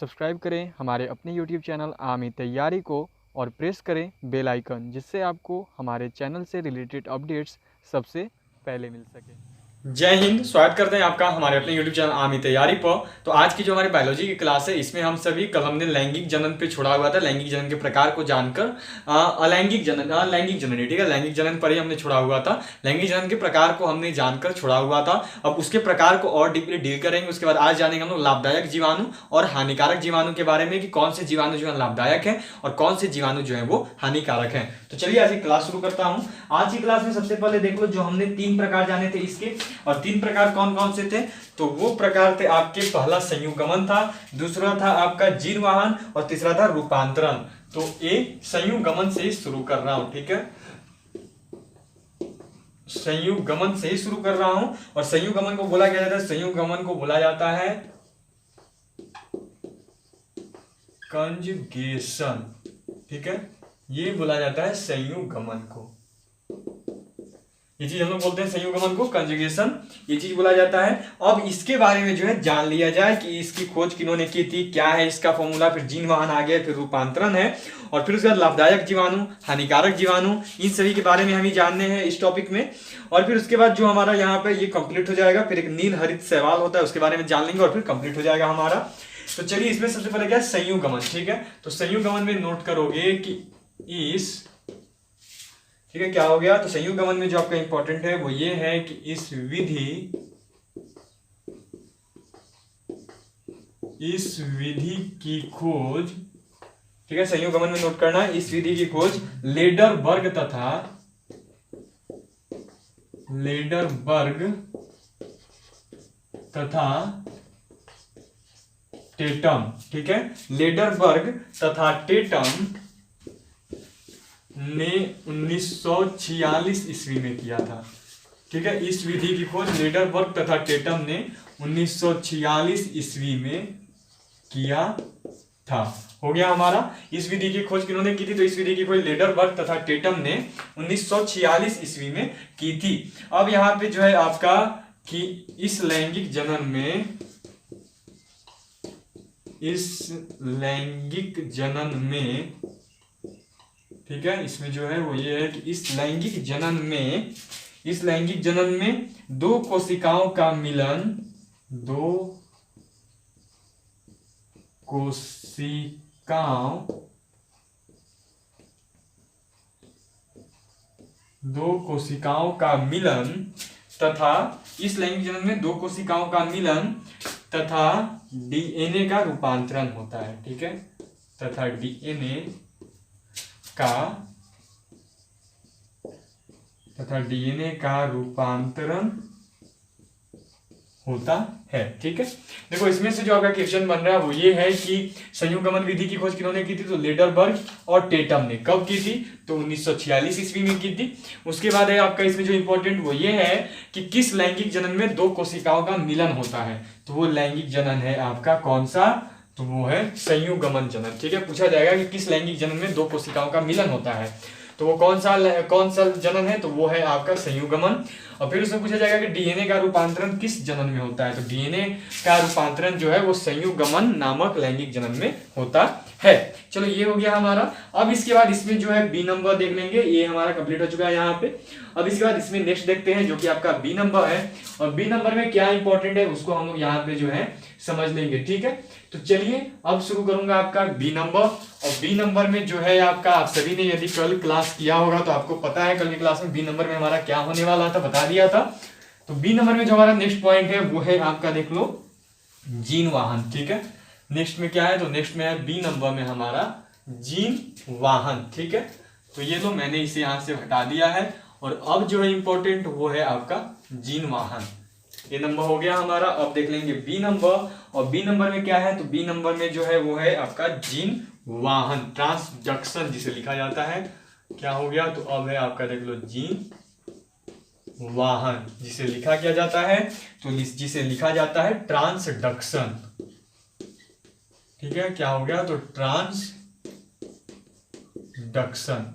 Subscribe करें हमारे अपने यूट्यूब चैनल आमी तैयारी को और प्रेस करें बेल आइकन, जिससे आपको हमारे चैनल से रिलेटेड अपडेट्स सबसे पहले मिल सके। जय हिंद। स्वागत करते हैं आपका हमारे अपने YouTube चैनल आमी तैयारी पर। तो आज की जो हमारी बायोलॉजी की क्लास है, इसमें हम सभी कल हमने लैंगिक जनन पे छोड़ा हुआ था। लैंगिक जनन के प्रकार को जानकर अलैंगिक जनन लैंगिक जनन, ठीक है, लैंगिक जनन पर ही हमने छोड़ा हुआ था। लैंगिक जनन के प्रकार को हमने जानकर छोड़ा हुआ था। अब उसके प्रकार को और डीपली डील करेंगे। उसके बाद आज जानेंगे हम लोग लाभदायक जीवाणु और हानिकारक जीवाणु के बारे में, कि कौन से जीवाणु जो है लाभदायक है और कौन से जीवाणु जो है वो हानिकारक है। तो चलिए आज की क्लास शुरू करता हूं। आज की क्लास में सबसे पहले देख लो, जो हमने 3 प्रकार जाने थे इसके, और 3 प्रकार कौन कौन से थे। तो वो प्रकार थे आपके, पहला संयुगमन था, दूसरा था आपका जीनवाहन और तीसरा था रूपांतरण। तो ये संयुगमन से ही शुरू कर रहा हूं, ठीक है, संयुगमन से ही शुरू कर रहा हूं। और संयुगमन को बोला क्या जाता है? संयुगमन को बोला जाता है कंजुगेशन, ठीक है, ये बोला जाता है संयुगमन को। ये चीज हम लोग बोलते हैं संयुगमन को, कंजुगेशन, ये चीज बोला जाता है। अब इसके बारे में जो है जान लिया जाए कि इसकी खोज किन्होंने की थी, क्या है इसका फॉर्मूला। फिर जीनवाहन आ गया, फिर रूपांतरण है, और फिर उसके बाद लाभदायक जीवाणु, हानिकारक जीवाणु, इन सभी के बारे में हमें जानने हैं इस टॉपिक में। और फिर उसके बाद जो हमारा यहाँ पे ये कंप्लीट हो जाएगा। फिर एक नील हरित शैवाल होता है, उसके बारे में जान लेंगे और फिर कंप्लीट हो जाएगा हमारा। तो चलिए, इसमें सबसे पहले क्या है? संयुगमन, ठीक है। तो संयुगमन में नोट करोगे कि इस, ठीक है, क्या हो गया? तो संयुगमन में जो आपका इंपॉर्टेंट है वो ये है कि इस विधि की खोज, ठीक है, संयुगमन में नोट करना, इस विधि की खोज लेडरबर्ग तथा टेटम, ठीक है, लेडरबर्ग तथा टेटम ने 1946 ईस्वी में किया था, ठीक है। इस विधि की खोज लेडरबर्ग तथा टेटम ने 1946 ईस्वी में किया था। हो गया हमारा। इस विधि की खोज किन्होंने की थी? तो इस विधि की खोज लेडरबर्ग तथा टेटम ने 1946 ईस्वी में की थी। अब यहां पे जो है आपका कि इस लैंगिक जनन में, ठीक है, इसमें जो है वो ये है कि इस लैंगिक जनन में दो कोशिकाओं का मिलन, दो कोशिकाओं का मिलन तथा इस लैंगिक जनन में दो कोशिकाओं का मिलन तथा डीएनए का रूपांतरण होता है, ठीक है, तथा डीएनए का रूपांतरण होता है, ठीक है। देखो, इसमें से जो आपका क्वेश्चन बन रहा है वो ये है कि संयुगमन विधि की खोज किन्होंने की थी? तो लेडरबर्ग और टेटम ने। कब की थी? तो 1946 ईस्वी में की थी। उसके बाद है आपका इसमें जो इंपॉर्टेंट वो ये है कि किस लैंगिक जनन में दो कोशिकाओं का मिलन होता है। तो वो लैंगिक जनन है आपका कौन सा? तो वो है संयुगमन जनन, ठीक है। पूछा जाएगा कि किस लैंगिक जनन में दो कोशिकाओं का मिलन होता है, तो वो कौन सा जनन है? तो वो है आपका संयुगमन। और फिर उसमें पूछा जाएगा कि डीएनए का रूपांतरण किस जनन में होता है? तो डीएनए का रूपांतरण जो है वो संयुगमन नामक लैंगिक जनन में होता है। चलो, ये हो गया हमारा। अब इसके बाद इसमें जो है बी नंबर देख लेंगे, ये हमारा कंप्लीट हो चुका है यहाँ पे। अब इसके बाद इसमें नेक्स्ट देखते हैं जो कि आपका बी नंबर है, और बी नंबर में क्या इंपॉर्टेंट है उसको हम लोग यहाँ पे जो है समझ लेंगे, ठीक है। तो चलिए, अब शुरू करूंगा आपका बी नंबर। और बी नंबर में जो है आपका, आप सभी ने यदि कल क्लास किया होगा तो आपको पता है कल की क्लास में बी नंबर में हमारा क्या होने वाला था, बता दिया था। तो बी नंबर में जो हमारा नेक्स्ट पॉइंट है वो है आपका, देख लो, जीनवाहन, ठीक है। नेक्स्ट में क्या है? तो नेक्स्ट में है बी नंबर में हमारा जीनवाहन, ठीक है। तो ये लो, मैंने इसे यहां से हटा दिया है। और अब जो है इंपॉर्टेंट वो है आपका जीनवाहन। ये नंबर हो गया हमारा। अब देख लेंगे बी नंबर, और बी नंबर में क्या है? तो बी नंबर में जो है वो है आपका जीनवाहन, ट्रांसडक्शन जिसे लिखा जाता है। क्या हो गया? तो अब है आपका, देख लो, जीनवाहन जिसे लिखा किया जाता है, तो जिसे लिखा जाता है ट्रांसडक्शन, ठीक है। क्या हो गया? तो ट्रांसडक्शन,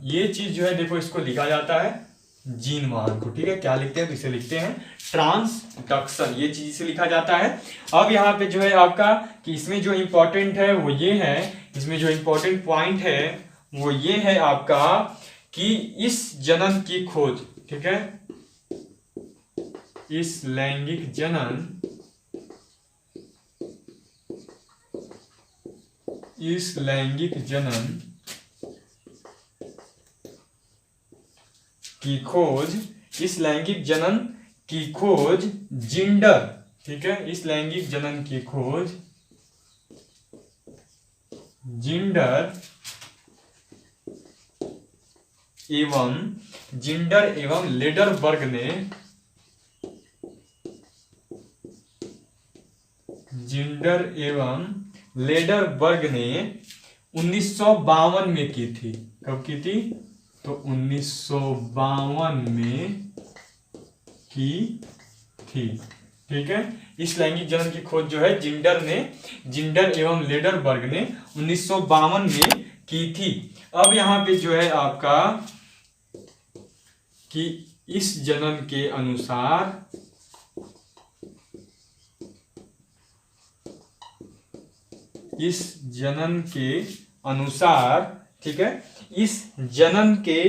ये चीज जो है देखो, इसको लिखा जाता है जीनवाहन को, ठीक है। क्या लिखते हैं? तो इसे लिखते हैं ट्रांसडक्शन, ये चीज से लिखा जाता है। अब यहाँ पे जो है आपका कि इसमें जो इंपॉर्टेंट है वो ये है, इसमें जो इंपॉर्टेंट पॉइंट है वो ये है आपका कि इस जनन की खोज, ठीक है, इस लैंगिक जनन, इस लैंगिक जनन की खोज, इस लैंगिक जनन की खोज जेंडर, ठीक है, इस लैंगिक जनन की खोज जेंडर एवं लेडरबर्ग ने, जेंडर एवं लेडरबर्ग ने 1952 में की थी। कब की थी? तो 1952 में की थी, ठीक है। इस लैंगिक जनन की खोज जो है जेंडर एवं लेडरबर्ग ने 1952 में की थी। अब यहाँ पे जो है आपका कि इस जनन के अनुसार, इस जनन के अनुसार, ठीक है, इस जनन के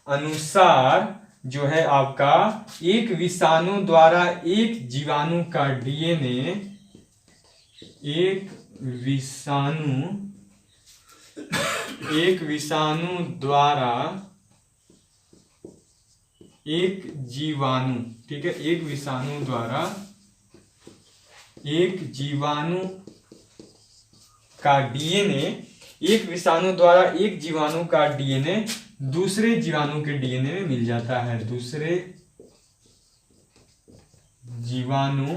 अनुसार जो है आपका एक विषाणु द्वारा एक जीवाणु का डीएनए, एक विषाणु द्वारा एक जीवाणु, ठीक है, एक विषाणु द्वारा एक जीवाणु का डीएनए, एक विषाणु द्वारा एक जीवाणु का डीएनए दूसरे जीवाणु के डीएनए में मिल जाता है, दूसरे जीवाणु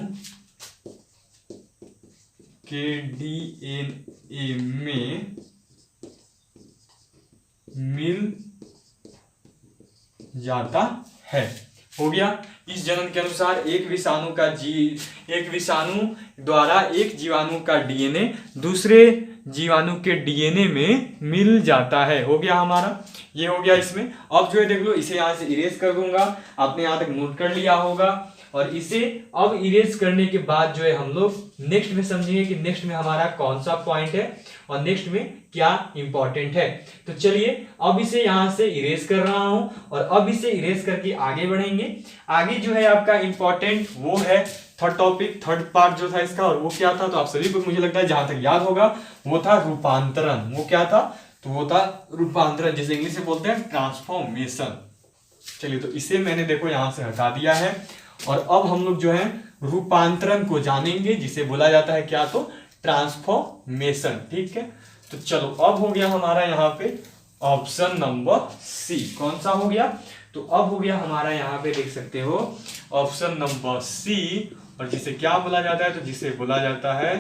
के डीएनए में मिल जाता है। हो गया। इस जनन के अनुसार एक विषाणु द्वारा एक जीवाणु का डीएनए दूसरे जीवाणु के डीएनए में मिल जाता है। हो गया हमारा, ये हो गया इसमें। अब जो है देख लो, इसे यहां से इरेज कर दूंगा, आपने यहां तक नोट कर लिया होगा। और इसे अब इरेज करने के बाद जो है हम लोग नेक्स्ट में समझेंगे कि नेक्स्ट में हमारा कौन सा पॉइंट है और नेक्स्ट में क्या इंपॉर्टेंट है। तो चलिए अब इसे यहां से इरेज कर रहा हूं और अब इसे इरेज करके आगे बढ़ेंगे। आगे जो है आपका इंपॉर्टेंट वो है थर्ड टॉपिक, थर्ड पार्ट जो था इसका, और वो क्या था, तो आप सभी को मुझे लगता है जहां तक याद होगा वो था रूपांतरण। वो क्या था, तो वो था रूपांतरण, जिसे इंग्लिश में बोलते हैं ट्रांसफॉर्मेशन। चलिए, तो इसे मैंने देखो यहां से हटा दिया है और अब हम लोग जो है रूपांतरण को जानेंगे, जिसे बोला जाता है क्या, तो ट्रांसफॉर्मेशन। ठीक है, तो चलो अब हो गया हमारा यहाँ पे ऑप्शन नंबर सी। कौन सा हो गया, तो अब हो गया हमारा यहाँ पे देख सकते हो ऑप्शन नंबर सी। और जिसे क्या बोला जाता है, तो जिसे बोला जाता है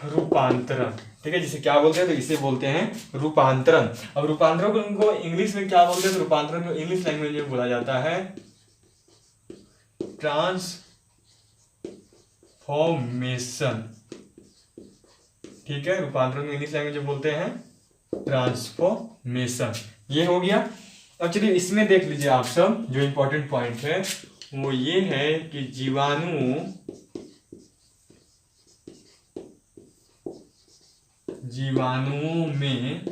रूपांतरण। ठीक है, जिसे क्या बोलते हैं, तो इसे बोलते हैं रूपांतरण। अब रूपांतरण को इंग्लिश में क्या बोलते हैं, तो रूपांतरण को इंग्लिश लैंग्वेज में बोला जाता है ट्रांसफॉर्मेशन। ठीक है, रूपांतरण को इंग्लिश लैंग्वेज में बोलते हैं ट्रांसफॉर्मेशन। ये हो गया। अब चलिए इसमें देख लीजिए आप सब, जो इंपॉर्टेंट पॉइंट है वो ये है कि जीवाणुओं में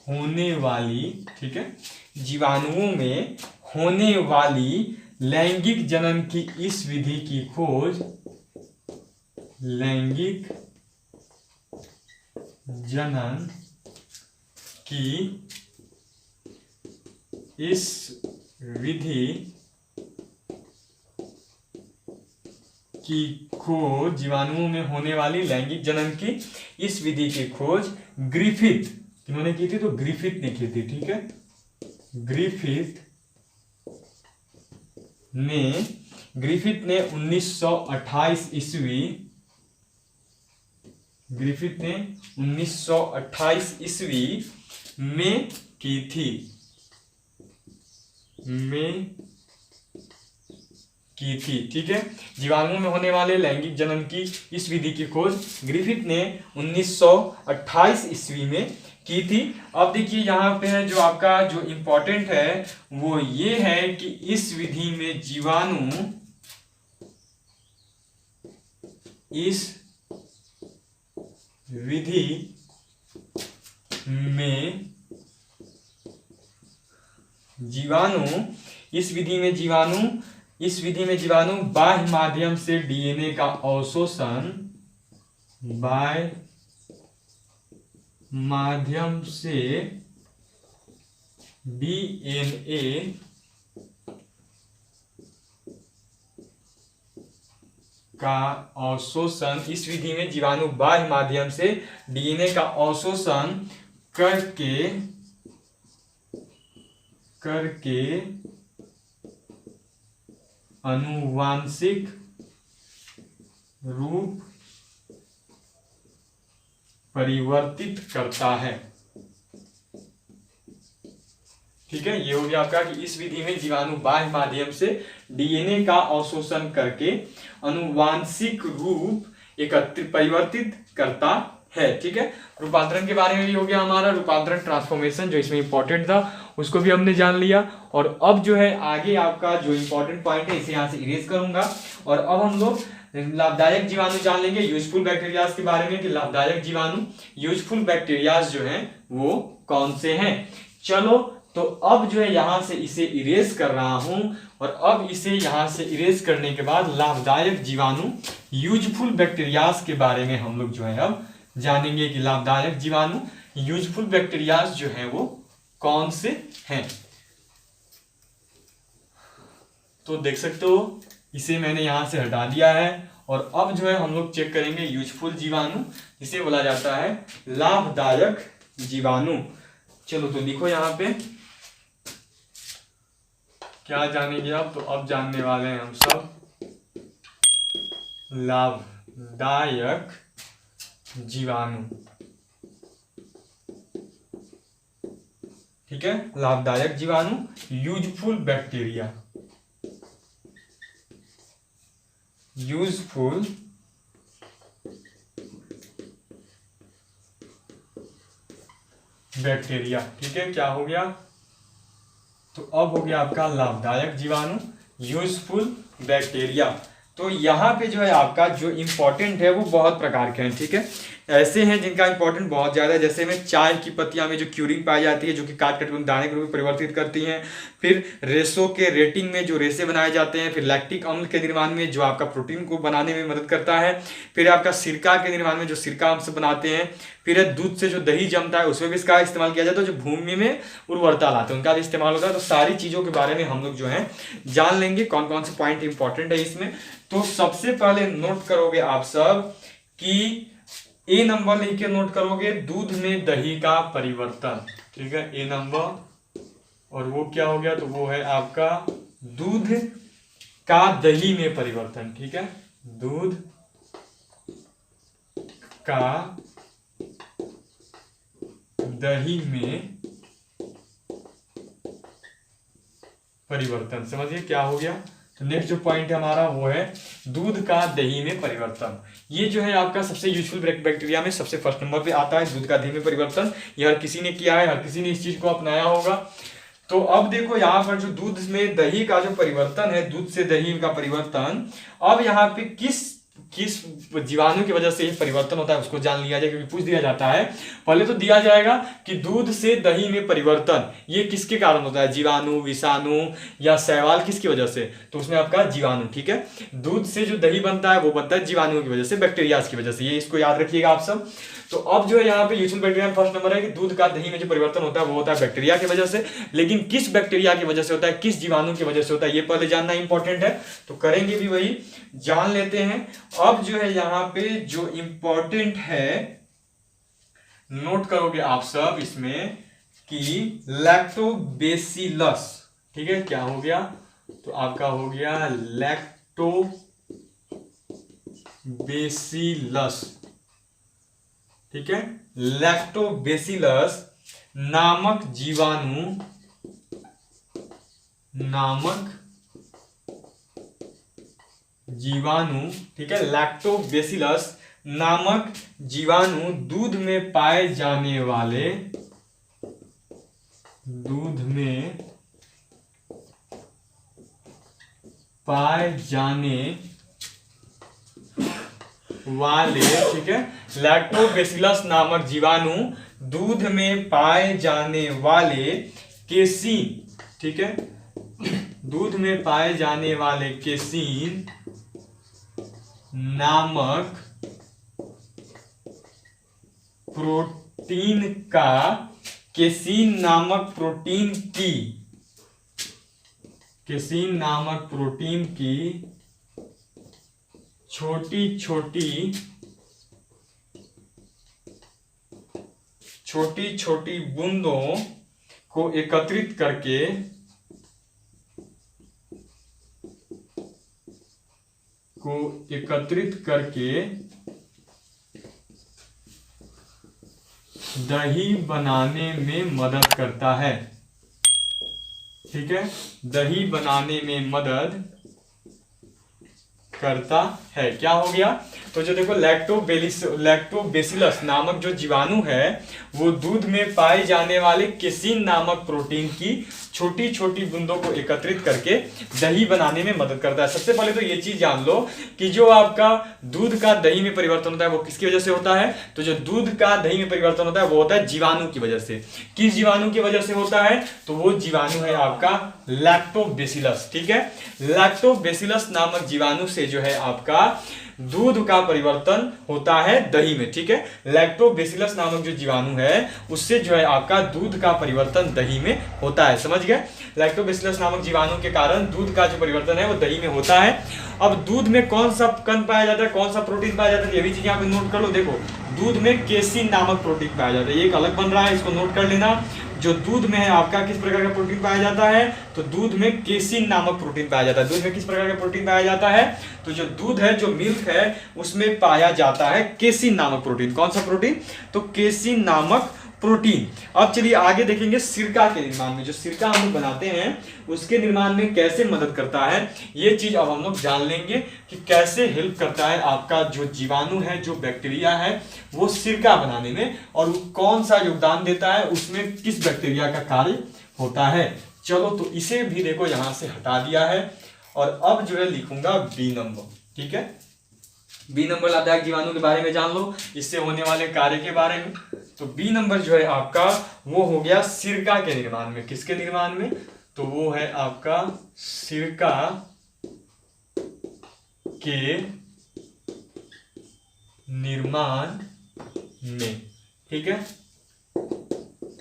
होने वाली, ठीक है, जीवाणुओं में होने वाली लैंगिक जनन की इस विधि की खोज, लैंगिक जनन की इस विधि की खोज, जीवाणुओं में होने वाली लैंगिक जनन की इस विधि की खोज ग्रिफिथ, किन्होंने की थी, तो ग्रिफिथ ने की थी। ठीक है, ग्रिफिथ ने 1928 ईस्वी, ग्रिफिथ ने 1928 ईस्वी में की थी, ठीक है। जीवाणुओं में होने वाले लैंगिक जनन की इस विधि की खोज ग्रिफिथ ने 1928 ईस्वी में की थी। अब देखिए यहाँ पे है जो आपका जो इम्पोर्टेंट है वो ये है कि इस विधि में जीवाणु इस विधि में जीवाणु इस विधि में जीवाणु बाह्य माध्यम से डीएनए का अवशोषण बाह्य माध्यम से डीएनए का अवशोषण इस विधि में जीवाणु बाह्य माध्यम से डीएनए का अवशोषण करके आनुवांशिक रूप परिवर्तित करता है। ठीक है, ये हो गया आपका कि इस विधि में जीवाणु बाह्य माध्यम से डीएनए का अवशोषण करके आनुवांशिक रूप एकत्रित परिवर्तित करता है। ठीक है, रूपांतरण के बारे में भी हो गया हमारा, रूपांतरण ट्रांसफॉर्मेशन जो इसमें इंपॉर्टेंट था उसको भी हमने जान लिया। और अब जो है आगे आपका जो इंपॉर्टेंट पॉइंट है इसे यहाँ से इरेज करूंगा और अब हम लोग लाभदायक जीवाणु जान लेंगे यूजफुल बैक्टीरियाज के बारे में कि लाभदायक जीवाणु यूजफुल बैक्टीरियाज जो हैं वो कौन से हैं। चलो तो अब जो है यहां से इसे इरेज कर रहा हूं और अब इसे यहां से इरेज करने के बाद लाभदायक जीवाणु यूजफुल बैक्टीरियाज के बारे में हम लोग जो है अब जानेंगे कि लाभदायक जीवाणु यूजफुल बैक्टीरियाज जो है वो कौन से हैं। तो देख सकते हो इसे मैंने यहां से हटा दिया है और अब जो है हम लोग चेक करेंगे यूजफुल जीवाणु जिसे बोला जाता है लाभदायक जीवाणु। चलो तो लिखो यहां पे क्या जानेंगे आप, तो अब जानने वाले हैं हम सब लाभदायक जीवाणु। ठीक है, लाभदायक जीवाणु यूजफुल बैक्टीरिया, यूजफुल बैक्टीरिया। ठीक है, क्या हो गया, तो अब हो गया आपका लाभदायक जीवाणु यूजफुल बैक्टीरिया। तो यहाँ पे जो है आपका जो इंपॉर्टेंट है वो बहुत प्रकार के हैं। ठीक है, ऐसे हैं जिनका इंपॉर्टेंट बहुत ज़्यादा है, जैसे में चाय की पत्तियां में जो क्यूरिन पाई जाती है जो कि काट काट दाने के रूप में परिवर्तित करती हैं। फिर रेशों के रेटिंग में जो रेशे बनाए जाते हैं। फिर लैक्टिक अम्ल के निर्माण में जो आपका प्रोटीन को बनाने में मदद करता है। फिर आपका सिरका के निर्माण में जो सिरका अम्ल बनाते हैं। फिर दूध से जो दही जमता है उसमें भी इसका इस्तेमाल किया जाता है। जो भूमि में उर्वरता लाते हैं उनका भी इस्तेमाल होता है। तो सारी चीज़ों के बारे में हम लोग जो है जान लेंगे कौन कौन से पॉइंट इंपॉर्टेंट है इसमें। तो सबसे पहले नोट करोगे आप सब कि ए नंबर लिख के नोट करोगे दूध में दही का परिवर्तन। ठीक है, ए नंबर, और वो क्या हो गया, तो वो है आपका दूध का दही में परिवर्तन। ठीक है, दूध का दही में परिवर्तन। समझिए क्या हो गया। तो नेक्स्ट जो पॉइंट है हमारा वो है दूध का दही में परिवर्तन। ये जो है आपका सबसे यूजफुल बैक्टीरिया में सबसे फर्स्ट नंबर पे आता है, दूध का दही में परिवर्तन। ये हर किसी ने किया है, हर किसी ने इस चीज को अपनाया होगा। तो अब देखो यहाँ पर जो दूध में दही का जो परिवर्तन है, दूध से दही का परिवर्तन, अब यहाँ पे किस जीवाणु की वजह से ये परिवर्तन होता है उसको जान लिया जाए, क्योंकि पूछ दिया जाता है। पहले तो दिया जाएगा कि दूध से दही में परिवर्तन ये किसके कारण होता है, जीवाणु, विषाणु या शैवाल, किसकी वजह से, तो उसमें आपका जीवाणु। ठीक है, दूध से जो दही बनता है वो बनता है जीवाणुओं की वजह से, बैक्टीरिया की वजह से, ये इसको याद रखिएगा आप सब। तो अब जो है यहाँ पे यूजफुल बैक्टीरिया में फर्स्ट नंबर है कि दूध का दही में जो परिवर्तन होता है वो होता है बैक्टीरिया की वजह से। लेकिन किस बैक्टीरिया की वजह से होता है, किस जीवाणु की वजह से होता है, ये पहले जानना इंपॉर्टेंट है। तो करेंगे भी वही, जान लेते हैं। अब जो है यहाँ पे जो इंपॉर्टेंट है नोट करोगे आप सब इसमें कि लैक्टोबेसिलस। ठीक है, क्या हो गया, तो आपका हो गया लैक्टोबेसिलस। ठीक है, लैक्टोबेसिलस नामक जीवाणु, ठीक है, लैक्टोबेसिलस नामक जीवाणु दूध में पाए जाने वाले ठीक है, लैक्टोबैसिलस नामक जीवाणु दूध में पाए जाने वाले केसीन, ठीक है, दूध में पाए जाने वाले केसीन नामक प्रोटीन का, केसीन नामक प्रोटीन की छोटी छोटी बूंदों को एकत्रित करके दही बनाने में मदद करता है, ठीक है, दही बनाने में मदद करता है। क्या हो गया? तो जो देखो लैक्टोबैसिलस नामक जो जीवाणु है वो दूध में पाई जाने वाले केसीन नामक प्रोटीन की छोटी छोटी बूंदों को एकत्रित करके दही बनाने में मदद करता है। सबसे पहले तो ये चीज जान लो कि जो आपका दूध का दही में परिवर्तन होता है वो किसकी वजह से होता है? तो जो दूध का दही में परिवर्तन होता है वो होता है जीवाणु की वजह से। किस जीवाणु की वजह से होता है? तो वो जीवाणु है आपका लैक्टोबैसिलस, ठीक है। लैक्टोबैसिलस नामक जीवाणु से जो है आपका दूध का परिवर्तन होता है दही में, ठीक है। लैक्टोबैसिलस नामक जो जीवाणु है उससे जो है आपका दूध का परिवर्तन दही में होता है, समझ गए। लैक्टोबैसिलस नामक जीवाणु के कारण दूध का जो परिवर्तन है वो दही में होता है। अब दूध में कौन सा कण पाया जाता है, कौन सा प्रोटीन पाया जाता है, ये भी चीज यहाँ पे नोट कर लो। देखो दूध में केसीन नामक प्रोटीन पाया जाता है, ये एक अलग बन रहा है, इसको नोट कर लेना। जो दूध में है आपका किस प्रकार का प्रोटीन पाया जाता है? तो दूध में केसीन नामक प्रोटीन पाया जाता है। दूध में किस प्रकार का प्रोटीन पाया जाता है? तो जो दूध है, जो मिल्क है, उसमें पाया जाता है केसीन नामक प्रोटीन। कौन सा प्रोटीन? तो केसीन नामक प्रोटीन। अब चलिए आगे देखेंगे सिरका के निर्माण में। जो सिरका हम लोग बनाते हैं उसके निर्माण में कैसे मदद करता है, ये चीज अब हम लोग जान लेंगे कि कैसे हेल्प करता है आपका जो जीवाणु है, जो बैक्टीरिया है, वो सिरका बनाने में, और कौन सा योगदान देता है, उसमें किस बैक्टीरिया का कार्य होता है। चलो तो इसे भी देखो यहां से हटा दिया है, और अब जो है लिखूंगा बी नंबर, ठीक है। बी नंबर लाभदायक जीवाणु के बारे में जान लो, इससे होने वाले कार्य के बारे में। तो बी नंबर जो है आपका वो हो गया सिरका के निर्माण में। किसके निर्माण में? तो वो है आपका सिरका के निर्माण में, ठीक है।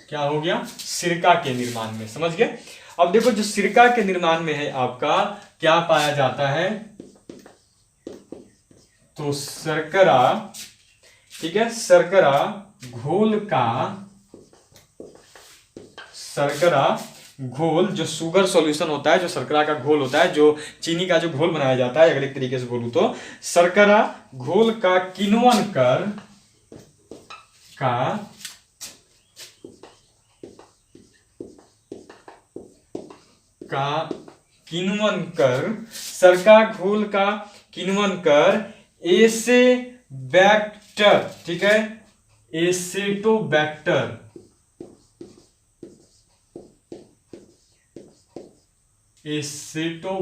क्या हो गया? सिरका के निर्माण में, समझ गए। अब देखो जो सिरका के निर्माण में है आपका क्या पाया जाता है? तो शर्करा, ठीक है, शर्करा घोल जो शुगर सॉल्यूशन होता है, जो शर्करा का घोल होता है, जो चीनी का जो घोल बनाया जाता है, अगर एक तरीके से बोलूं तो शर्करा घोल का किण्वन कर शर्करा घोल का किण्वन कर एसेबैक्टर, ठीक है, एसेटोबैक्टर एसीटी,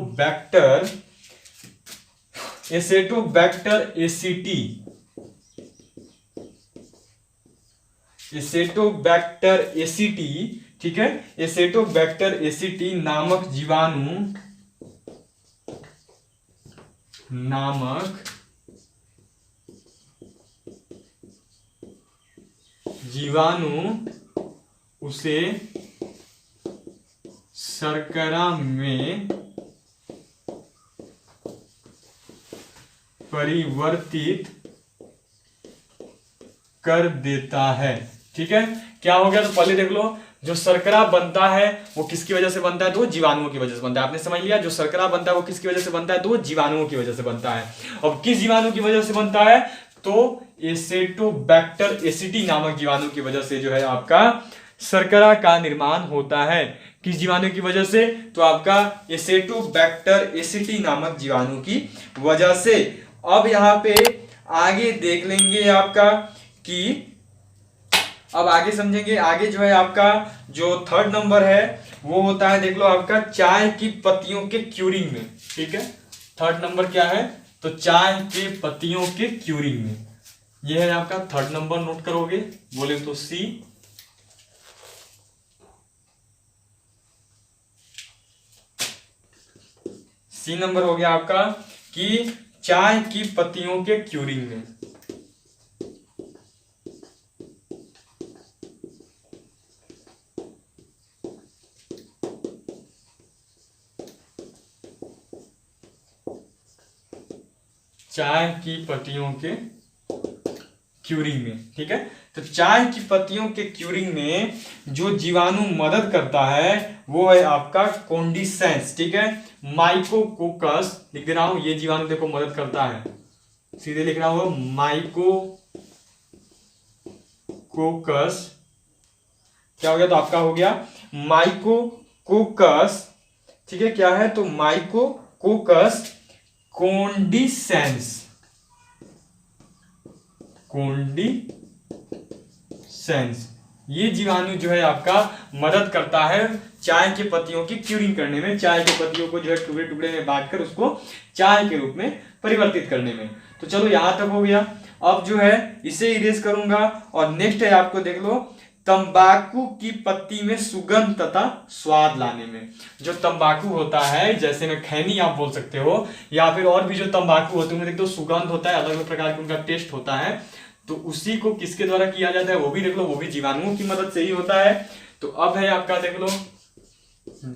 ठीक है, एसेटोबैक्टर एसीटी नामक जीवाणु उसे शर्करा में परिवर्तित कर देता है, ठीक है। क्या हो गया? तो पहले देख लो, जो शर्करा बनता है वो किसकी वजह से बनता है? तो जीवाणुओं की वजह से बनता है। आपने समझ लिया, जो शर्करा बनता है वो किसकी वजह से बनता है? तो जीवाणुओं की वजह से बनता है। अब किस जीवाणु की वजह से बनता है? तो एसेटोबैक्टर एसीटी नामक जीवाणु की वजह से जो है आपका शर्करा का निर्माण होता है। किस जीवाणु की वजह से? तो आपका एसेटोबैक्टर एसीटी नामक जीवाणु की वजह से। अब यहाँ पे आगे देख लेंगे आपका कि अब आगे समझेंगे। आगे जो है आपका जो थर्ड नंबर है वो होता है, देख लो आपका चाय की पत्तियों के क्यूरिंग में। ठीक है, थर्ड नंबर क्या है, तो चाय के पत्तियों के क्यूरिंग में, ये है आपका थर्ड नंबर। नोट करोगे, बोले तो सी। सी नंबर हो गया आपका कि चाय की पत्तियों के क्यूरिंग में। चाय की पत्तियों के क्यूरिंग में। ठीक है, तो चाय की पत्तियों के क्यूरिंग में जो जीवाणु मदद करता है वो है आपका कोंडिसेंस। ठीक है, माइकोकोकस लिख दे रहा हूं, ये जीवाणु देखो मदद करता है, सीधे लिख रहा हूं माइकोकोकस। क्या हो गया, तो आपका हो गया माइकोकोकस। ठीक है, क्या है, तो माइकोकोकस कोंडिसेंस। कोंडिसेंस ये जीवाणु जो है आपका मदद करता है चाय के पत्तियों की क्यूरिंग करने में, चाय के पत्तियों को जो है टुकड़े टुकड़े में बांटकर उसको चाय के रूप में परिवर्तित करने में। तो चलो यहां तक हो गया। अब जो है इसे इरेज करूंगा और नेक्स्ट है आपको देख लो, तंबाकू की पत्ती में सुगंध तथा स्वाद लाने में। जो तंबाकू होता है, जैसे में खैनी आप बोल सकते हो, या फिर और भी जो तंबाकू होते हैं उनमें देख दो सुगंध होता है, अलग अलग प्रकार का उनका टेस्ट होता है। तो उसी को किसके द्वारा किया जाता है वो भी देख लो, वो भी जीवाणुओं की मदद से ही होता है। तो अब है आपका देख लो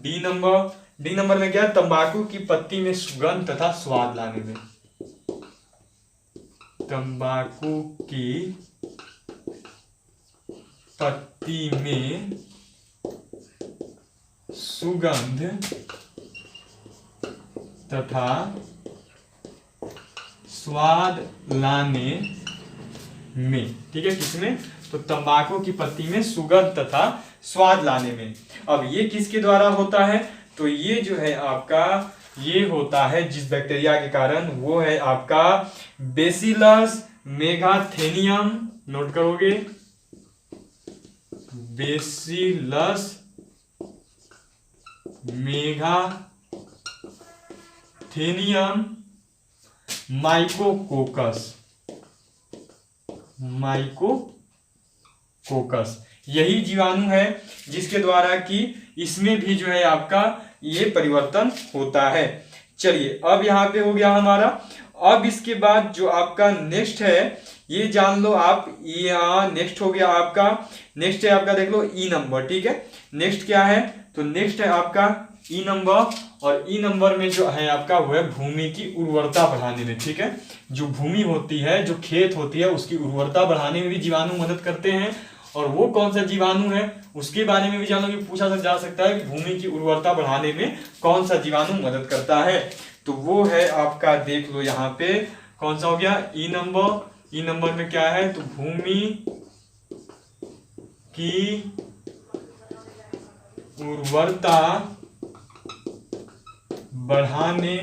डी नंबर। डी नंबर में क्या है, तंबाकू की पत्ती में सुगंध तथा स्वाद लाने में। तंबाकू की पत्ती में सुगंध तथा स्वाद लाने में। ठीक है, किसमें, तो तंबाकू की पत्ती में सुगंध तथा स्वाद लाने में। अब ये किसके द्वारा होता है, तो ये जो है आपका ये होता है जिस बैक्टीरिया के कारण, वो है आपका बेसिलस मेगाथेनियम। नोट करोगे, बेसिलस मेगाथेनियम माइकोकोकस। माइकोकोकस यही जीवाणु है जिसके द्वारा कि इसमें भी जो है आपका ये परिवर्तन होता है। चलिए अब यहां पे हो गया हमारा। अब इसके बाद जो आपका नेक्स्ट है ये जान लो आप, ये नेक्स्ट हो गया आपका, नेक्स्ट है आपका देख लो ई नंबर। ठीक है, नेक्स्ट क्या है, तो नेक्स्ट है आपका ई नंबर। और ई नंबर में जो है आपका वो है भूमि की उर्वरता बढ़ाने में। ठीक है, जो भूमि होती है, जो खेत होती है, उसकी उर्वरता बढ़ाने में भी जीवाणु मदद करते हैं। और वो कौन सा जीवाणु है उसके बारे में भी जानो, कि पूछा जा सकता है कि भूमि की उर्वरता बढ़ाने में कौन सा जीवाणु मदद करता है। तो वो है आपका देख लो यहाँ पे कौन सा हो गया, ई नंबर। ई नंबर में क्या है, तो भूमि की उर्वरता बढ़ाने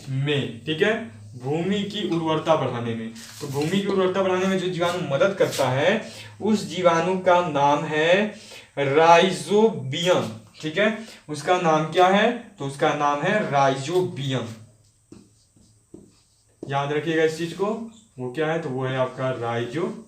में। ठीक है, भूमि की उर्वरता बढ़ाने में। तो भूमि की उर्वरता बढ़ाने में जो जीवाणु मदद करता है उस जीवाणु का नाम है राइजोबियम। ठीक है, उसका नाम क्या है, तो उसका नाम है राइजोबियम। याद रखिएगा इस चीज को, वो क्या है, तो वो है आपका राइजोबियम।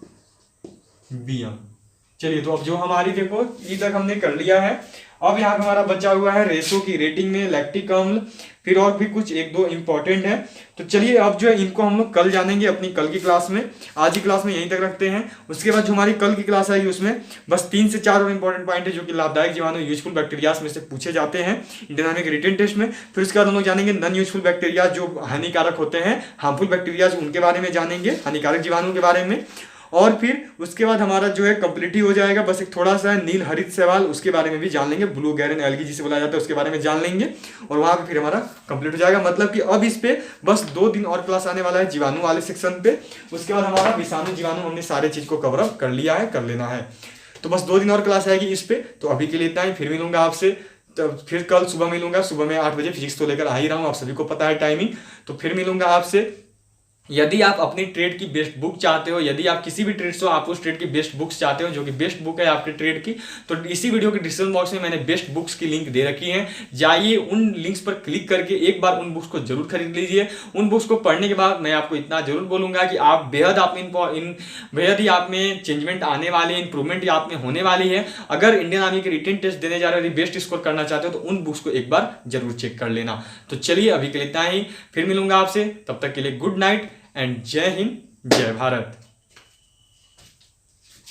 चलिए, तो अब जो हमारी देखो ये तक हमने कर लिया है। अब यहाँ पे हमारा बचा हुआ है रेशो की रेटिंग में लैक्टिक अम्ल, फिर और भी कुछ एक दो इंपॉर्टेंट है। तो चलिए अब जो है इनको हम लोग कल जानेंगे अपनी कल की क्लास में। आज की क्लास में यहीं तक रखते हैं। उसके बाद जो हमारी कल की क्लास आएगी उसमें बस 3 से 4 और इंपॉर्टेंट पॉइंट है जो कि लाभदायक जीवाणु यूजफुल बैक्टीरियाज में से पूछे जाते हैं इंटरनल रिटन टेस्ट में। फिर उसके बाद हम लोग जानेंगे नॉन यूजफुल बैक्टीरिया जो हानिकारक होते हैं, हार्मफुल बैक्टीरियाज उनके बारे में जानेंगे, हानिकारक जीवाणु के बारे में। और फिर उसके बाद हमारा जो है कंप्लीट ही हो जाएगा। बस एक थोड़ा सा नील हरित शैवाल उसके बारे में भी जान लेंगे, ब्लू गैरन एल्गी जिसे बोला जाता है उसके बारे में जान लेंगे, और वहां पे फिर हमारा कंप्लीट हो जाएगा। मतलब कि अब इस पे बस 2 दिन और क्लास आने वाला है जीवाणु वाले सेक्शन पे। उसके बाद हमारा विषाणु जीवाणु हमने सारे चीज को कवर अप कर लिया है, कर लेना है। तो बस 2 दिन और क्लास आएगी इस पे। तो अभी के लिए इतना ही, फिर मिलूंगा आपसे। तो फिर कल सुबह मिलूंगा, सुबह में 8 बजे फिजिक्स तो लेकर आ ही रहा हूँ, आप सभी को पता है टाइमिंग। तो फिर मिलूंगा आपसे यदि आप अपनी ट्रेड की बेस्ट बुक चाहते हो, यदि आप किसी भी ट्रेड से आप उस ट्रेड की बेस्ट बुक्स चाहते हो जो कि बेस्ट बुक है आपके ट्रेड की, तो इसी वीडियो के डिस्क्रिप्शन बॉक्स में मैंने बेस्ट बुक्स की लिंक दे रखी है। जाइए उन लिंक्स पर क्लिक करके एक बार उन बुक्स को जरूर खरीद लीजिए। उन बुक्स को पढ़ने के बाद मैं आपको इतना जरूर बोलूंगा कि आप बेहद ही आप में चेंजमेंट आने वाली है, इंप्रूवमेंट आप में होने वाली है। अगर इंडियन आर्मी के रिटन टेस्ट देने जा रहे हो, बेस्ट स्कोर करना चाहते हो, तो उन बुक्स को एक बार जरूर चेक कर लेना। तो चलिए अभी के लिए इतना ही, फिर मिलूंगा आपसे, तब तक के लिए गुड नाइट एंड जय हिंद जय भारत।